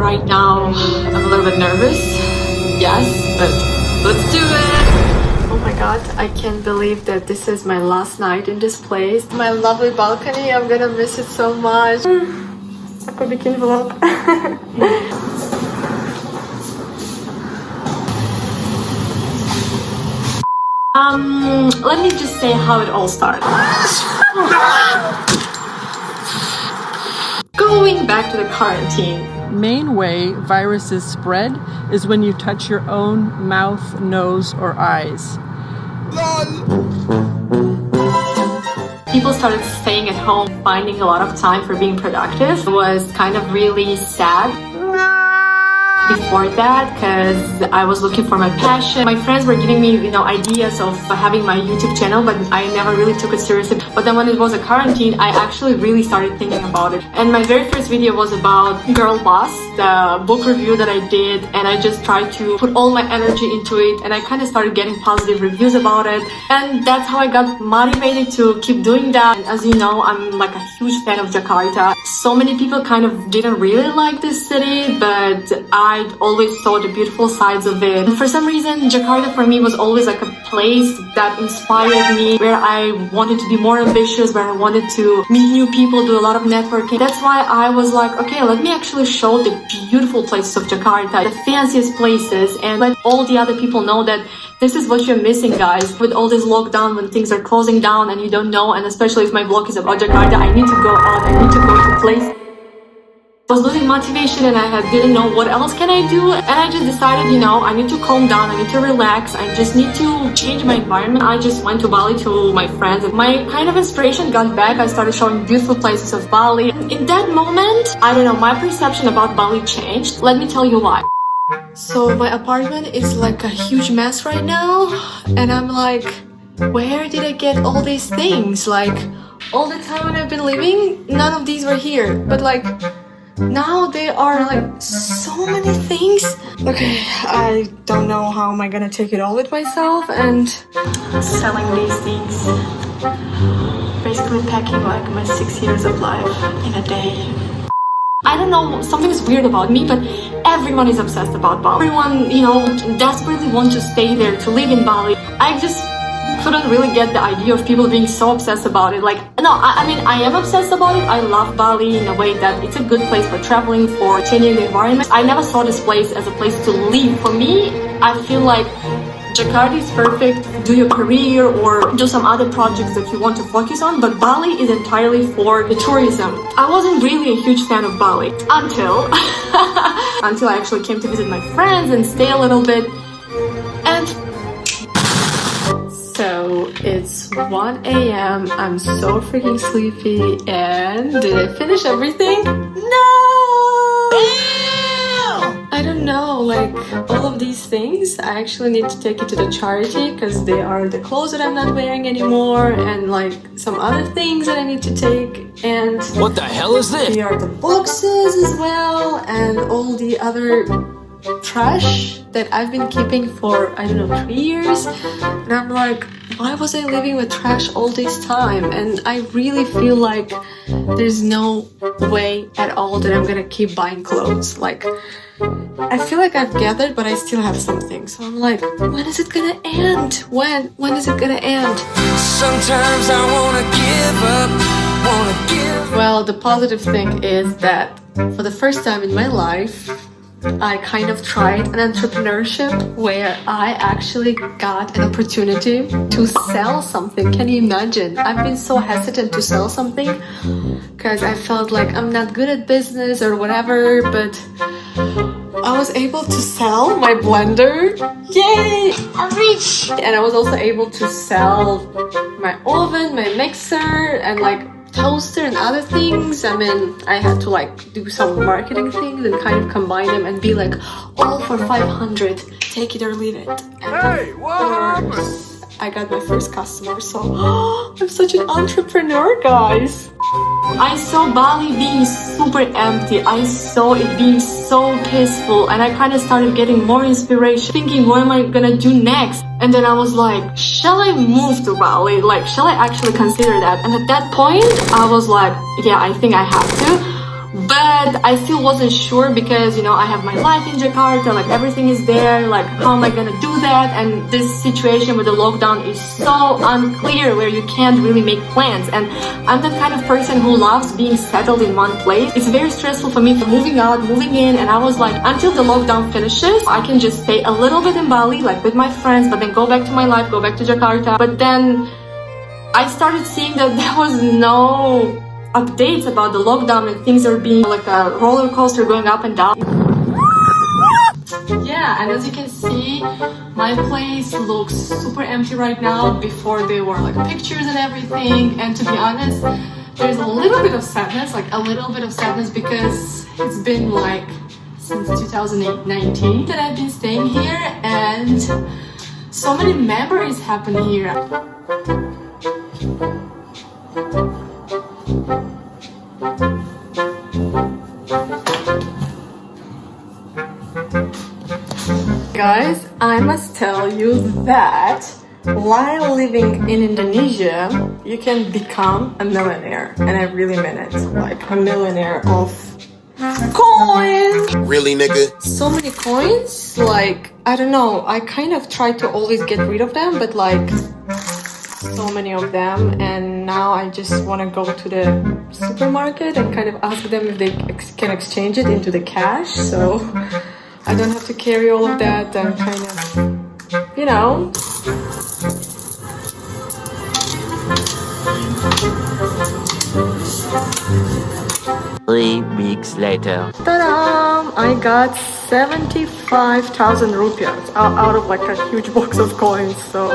Right now, I'm a little bit nervous. Yes, but let's do it! Oh my god, I can't believe that this is my last night in this place. My lovely balcony, I'm gonna miss it so much. Aku bikin vlog. Let me just say how it all started. Going back to the quarantine. Main way viruses spread is when you touch your own mouth, nose, or eyes. People started staying at home, finding a lot of time for being productive. It was kind of really sad before that because I was looking for my passion. My friends were giving me, ideas of having my YouTube channel, but I never really took it seriously. But then when it was a quarantine, I actually really started thinking about it. And my very first video was about Girl Boss, the book review that I did, and I just tried to put all my energy into it, and I kind of started getting positive reviews about it, and that's how I got motivated to keep doing that. And as you know, I'm like a huge fan of Jakarta. So many people kind of didn't really like this city, but I always saw the beautiful sides of it. And for some reason, Jakarta for me was always like a place that inspired me, where I wanted to be more ambitious, where I wanted to meet new people, do a lot of networking. That's why I was like, okay, let me actually show the beautiful places of Jakarta, the fanciest places, and let all the other people know that this is what you're missing, guys. With all this lockdown, when things are closing down and you don't know, and especially if my vlog is about Jakarta, I need to go out, I need to go to places. I was losing motivation and I didn't know what else can I do, and I just decided, I need to calm down, I need to relax, I just need to change my environment. I just went to Bali to my friends. My kind of inspiration got back. I started showing beautiful places of Bali. In that moment, I don't know, my perception about Bali changed. Let me tell you why. So my apartment is like a huge mess right now, and I'm like, where did I get all these things? Like, all the time when I've been living, none of these were here, but like now there are like so many things. Okay, I don't know how am I gonna take it all with myself, and selling these things, basically packing like my 6 years of life in a day. I don't know, something is weird about me, but everyone is obsessed about Bali. Everyone, desperately want to stay there, to live in Bali. I just couldn't really get the idea of people being so obsessed about it. Like, no, I mean, I am obsessed about it. I love Bali in a way that it's a good place for traveling, for changing the environment. I never saw this place as a place to live. For me, I feel like Jakarta is perfect to do your career or do some other projects that you want to focus on, but Bali is entirely for the tourism. I wasn't really a huge fan of Bali until until I actually came to visit my friends and stay a little bit. And so it's 1 a.m. I'm so freaking sleepy, and did I finish everything? No! I don't know, like all of these things, I actually need to take it to the charity because they are the clothes that I'm not wearing anymore, and like some other things that I need to take, and what the hell is this? They are the boxes as well, and all the other trash that I've been keeping for, I don't know, 3 years. And I'm like, why was I living with trash all this time? And I really feel like there's no way at all that I'm gonna keep buying clothes. Like, I feel like I've gathered, but I still have something. So I'm like, when is it gonna end? When is it gonna end? Sometimes I wanna give up, Well, the positive thing is that for the first time in my life, I kind of tried an entrepreneurship where I actually got an opportunity to sell something. Can you imagine? I've been so hesitant to sell something because I felt like I'm not good at business or whatever, but I was able to sell my blender. Yay! I'm rich! And I was also able to sell my oven, my mixer, and like toaster and other things. I mean, I had to like do some marketing things and kind of combine them and be like, all for 500, take it or leave it. And Hey, what happened? I got my first customer, so I'm such an entrepreneur, guys. I saw Bali being super empty. I saw it being so peaceful, and I kind of started getting more inspiration, thinking, what am I gonna do next? And then I was like, shall I move to Bali? Like, shall I actually consider that? And at that point, I was like, yeah, I think I have to. But I still wasn't sure because, you know, I have my life in Jakarta, like everything is there, like how am I gonna do that? And this situation with the lockdown is so unclear where you can't really make plans. And I'm the kind of person who loves being settled in one place. It's very stressful for me for moving out, moving in, and I was like, until the lockdown finishes, I can just stay a little bit in Bali, like with my friends, but then go back to my life, go back to Jakarta. But then I started seeing that there was no updates about the lockdown and things are being like a roller coaster going up and down. Yeah, and as you can see, my place looks super empty right now. Before there were like pictures and everything, and to be honest, there's a little bit of sadness, because it's been like since 2019 that I've been staying here, and so many memories happen here. Guys, I must tell you that while living in Indonesia, you can become a millionaire, and I really mean it, like a millionaire of coins. Really, nigga? So many coins, like, I don't know, I kind of try to always get rid of them, but like so many of them, and now I just want to go to the supermarket and kind of ask them if they can exchange it into the cash, so I don't have to carry all of that and kind of, you know. 3 weeks later. Ta-da! I got 75,000 rupiahs out of like a huge box of coins. So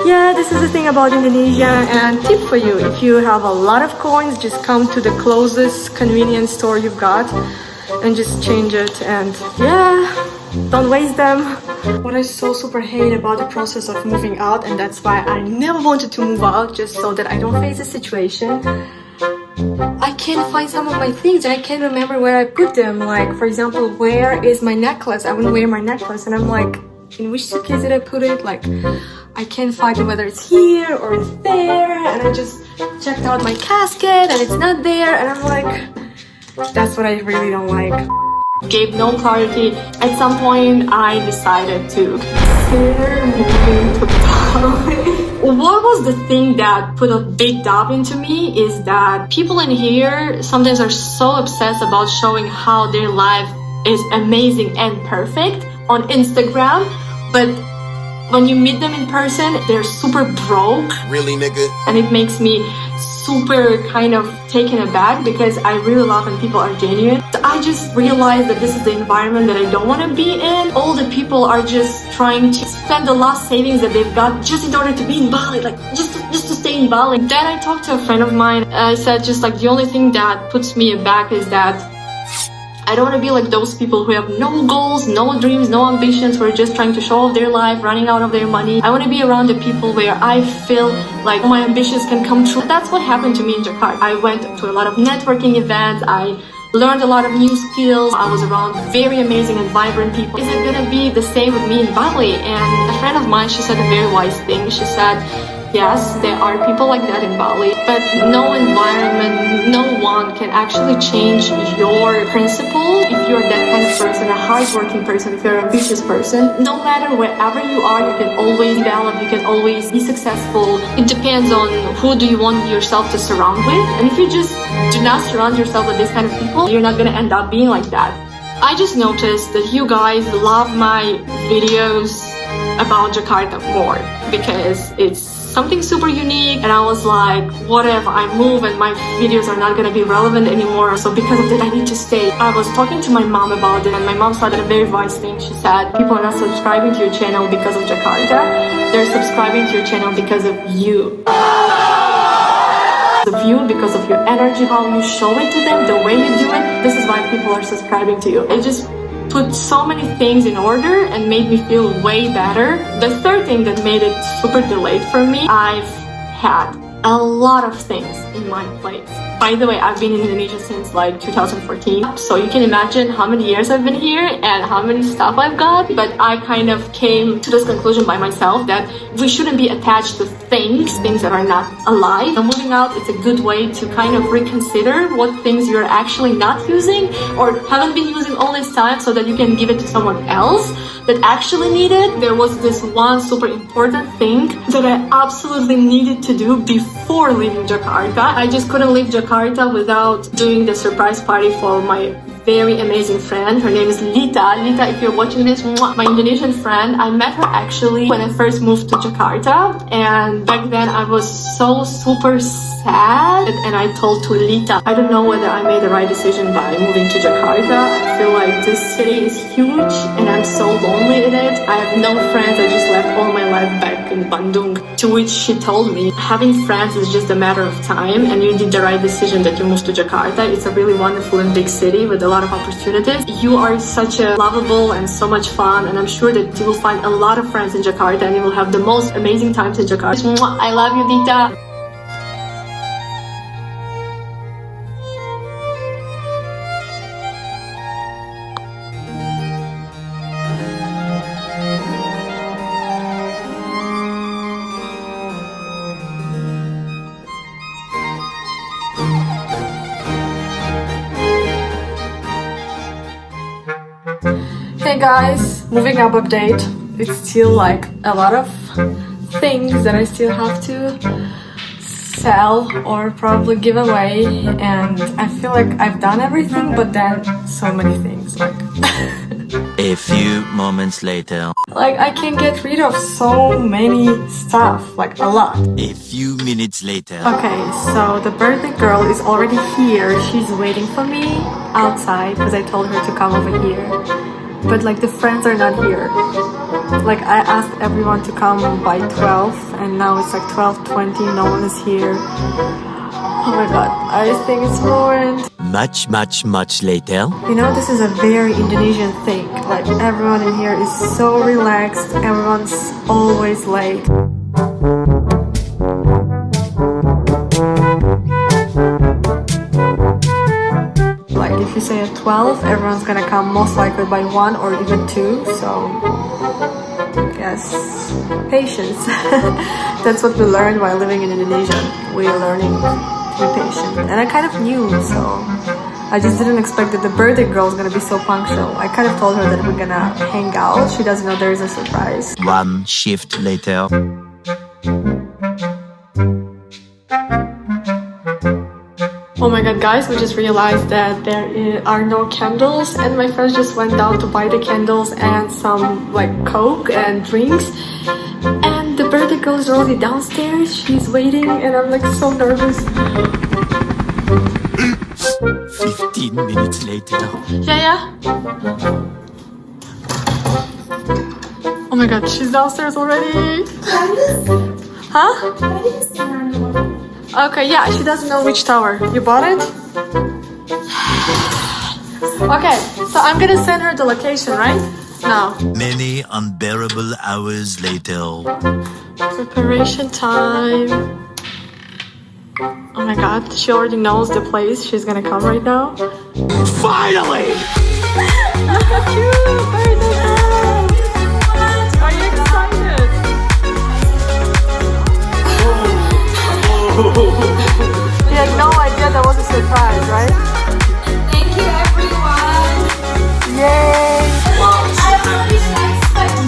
yeah, this is the thing about Indonesia. And tip for you, if you have a lot of coins, just come to the closest convenience store you've got and just change it, and yeah, don't waste them. What I so super hate about the process of moving out, and that's why I never wanted to move out, just so that I don't face a situation, I can't find some of my things and I can't remember where I put them. Like, for example, where is my necklace? I wouldn't wear my necklace, and I'm like, in which suitcase did I put it? Like, I can't find it, whether it's here or it's there, and I just checked out my casket and it's not there, and I'm like, that's what I really don't like. Gave no clarity. At some point, I decided to consider moving to Bali. What was the thing that put a big doubt into me is that people in here sometimes are so obsessed about showing how their life is amazing and perfect on Instagram, but when you meet them in person, they're super broke. Really, nigga? And it makes me super kind of taken aback because I really love when people are genuine. So I just realized that this is the environment that I don't want to be in. All the people are just trying to spend the last savings that they've got just in order to be in Bali, like just to stay in Bali. Then I talked to a friend of mine. I said just like the only thing that puts me aback is that I don't want to be like those people who have no goals, no dreams, no ambitions, who are just trying to show off their life, running out of their money. I want to be around the people where I feel like my ambitions can come true. That's what happened to me in Jakarta. I went to a lot of networking events. I learned a lot of new skills. I was around very amazing and vibrant people. Is it gonna be the same with me in Bali? And a friend of mine, she said a very wise thing. She said, yes, there are people like that in Bali, but no environment, no one can actually change your principle. If you're that kind of person, a hardworking person, if you're an ambitious person, no matter wherever you are, you can always develop, you can always be successful. It depends on who do you want yourself to surround with. And if you just do not surround yourself with this kind of people, you're not gonna end up being like that. I just noticed that you guys love my videos about Jakarta more because it's something super unique, and I was like, what if I move and my videos are not gonna be relevant anymore? So because of that, I need to stay. I was talking to my mom about it, and my mom said a very wise thing. She said, people are not subscribing to your channel because of Jakarta, they're subscribing to your channel because of you. Of you, because of your energy, how you show it to them, the way you do it. This is why people are subscribing to you. It just put so many things in order and made me feel way better. The third thing that made it super delayed for me, I've had a lot of things in my place. By the way, I've been in Indonesia since like 2014, so you can imagine how many years I've been here and how many stuff I've got. But I kind of came to this conclusion by myself that we shouldn't be attached to things that are not alive. So moving out, it's a good way to kind of reconsider what things you're actually not using or haven't been using all this time, so that you can give it to someone else that actually need it. There was this one super important thing that I absolutely needed to do before leaving Jakarta. I just couldn't leave Jakarta without doing the surprise party for my very amazing friend. Her name is Lita. Lita, if you're watching this, my Indonesian friend. I met her actually when I first moved to Jakarta, and back then I was so super sad, and I told to Lita, I don't know whether I made the right decision by moving to Jakarta. I feel like this city is huge and I'm so lonely in it. I have no friends. I just left all my life back in Bandung. To which she told me, having friends is just a matter of time, and you did the right decision that you moved to Jakarta. It's a really wonderful and big city with a lot of opportunities. You are such a lovable and so much fun, and I'm sure that you will find a lot of friends in Jakarta and you will have the most amazing times in Jakarta. I love you, Lita. Hey guys, moving up update. It's still like a lot of things that I still have to sell or probably give away, and I feel like I've done everything, but then so many things like A few moments later. like I can get rid of so many stuff, like a lot. A few minutes later. Okay, so the birthday girl is already here. She's waiting for me outside because I told her to come over here. But like the friends are not here. Like I asked everyone to come by 12 and now it's like 12:20, no one is here. Oh my god, I think it's ruined. Much later. You know, this is a very Indonesian thing. Like everyone in here is so relaxed, everyone's always late. Like if you say at 12, everyone's gonna come most likely by 1 or even 2, so yes, patience. That's what we learned while living in Indonesia. We are learning to be patient, and I kind of knew, so I just didn't expect that the birthday girl is gonna be so punctual. I kind of told her that we're gonna hang out. She doesn't know there is a surprise. One shift later. Oh my god, guys, we just realized that there are no candles, and my friends just went down to buy the candles and some like Coke and drinks, and the birthday girl is already downstairs. She's waiting and I'm like so nervous. 15 minutes later. Yeah. Oh my god, she's downstairs already. Huh? Okay, yeah, she doesn't know which tower. You bought it? Okay, so I'm gonna send her the location, right? No. Many unbearable hours later. Preparation time. Oh my god, she already knows the place. She's gonna come right now. Finally! Look at you! Birthday girl! Are you excited? You had no idea that was a surprise, right? Thank you, everyone. Yay! Well, I really expect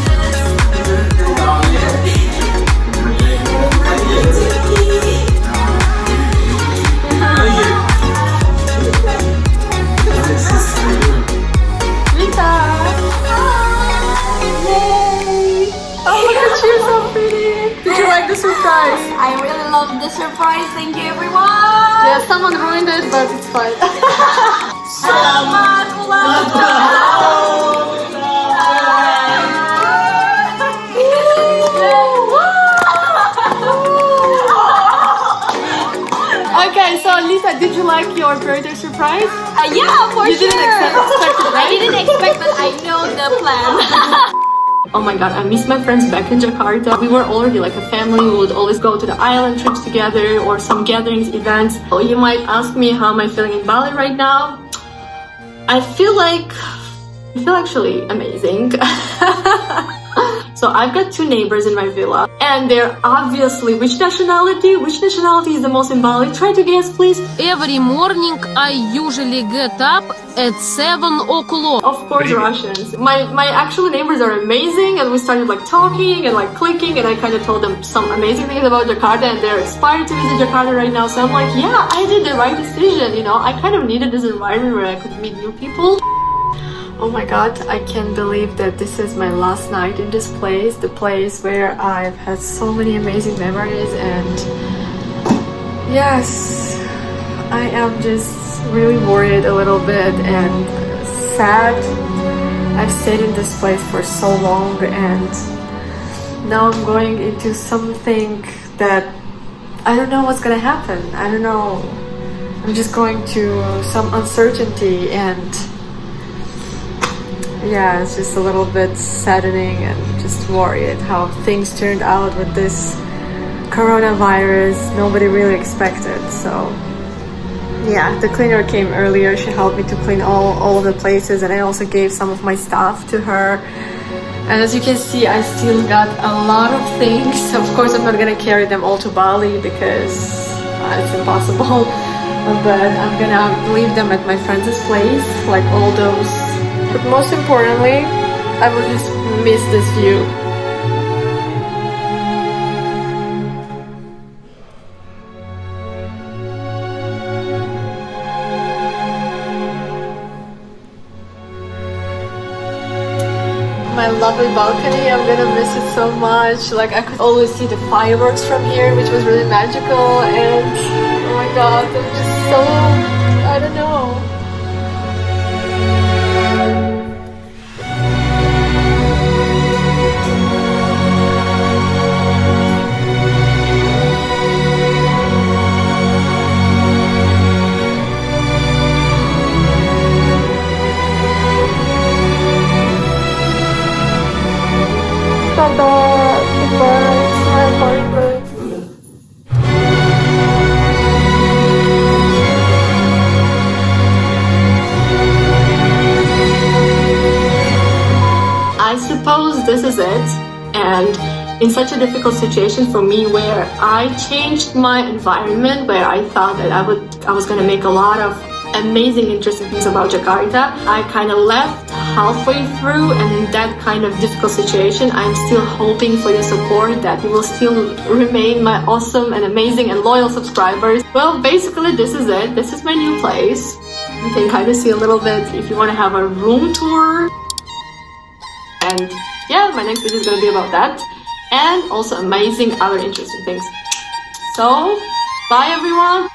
Lita! Yay! Oh, look at you, so pretty! Did you like the surprise? I really love the surprise. Thank you, everyone. Yeah, someone ruined it, but it's fine. Selamat ulang Okay, so Lisa, did you like your birthday surprise? Yeah, for You sure. didn't expect it, I right? didn't expect, but I know the plan. Oh my god, I miss my friends back in Jakarta. We were already like a family. We would always go to the island trips together or some gatherings, events. Oh, you might ask me how am I feeling in Bali right now? I feel actually amazing. So I've got two neighbors in my villa, and they're obviously which nationality? Which nationality is the most in Bali? Try to guess, please. Every morning I usually get up at 7 o'clock. Of course, Russians. My actual neighbors are amazing, and we started like talking and like clicking, and I kind of told them some amazing things about Jakarta, and they're inspired to visit Jakarta right now. So I'm like, yeah, I did the right decision. You know, I kind of needed this environment where I could meet new people. Oh my god, I can't believe that this is my last night in this place, the place where I've had so many amazing memories, and yes, I am just really worried a little bit and sad. I've stayed in this place for so long, and now I'm going into something that I don't know what's gonna happen. I don't know. I'm just going to some uncertainty, and yeah, it's just a little bit saddening and just worried how things turned out with this coronavirus. Nobody really expected. So yeah, the cleaner came earlier. She helped me to clean all of the places, and I also gave some of my stuff to her. And as you can see, I still got a lot of things. Of course, I'm not gonna carry them all to Bali because it's impossible. But I'm gonna leave them at my friend's place, like all those. But most importantly, I will just miss this view. My lovely balcony, I'm gonna miss it so much. Like, I could always see the fireworks from here, which was really magical, and oh my god, I'm just so, I don't know. I suppose this is it, and in such a difficult situation for me where I changed my environment, where I thought that I was gonna make a lot of amazing, interesting things about Jakarta, I kind of left halfway through, and in that kind of difficult situation, I'm still hoping for your support, that you will still remain my awesome and amazing and loyal subscribers. Well, basically this is it. This is my new place. You can kind of see a little bit if you want to have a room tour. And yeah, my next video is going to be about that, and also amazing other interesting things. So, bye everyone!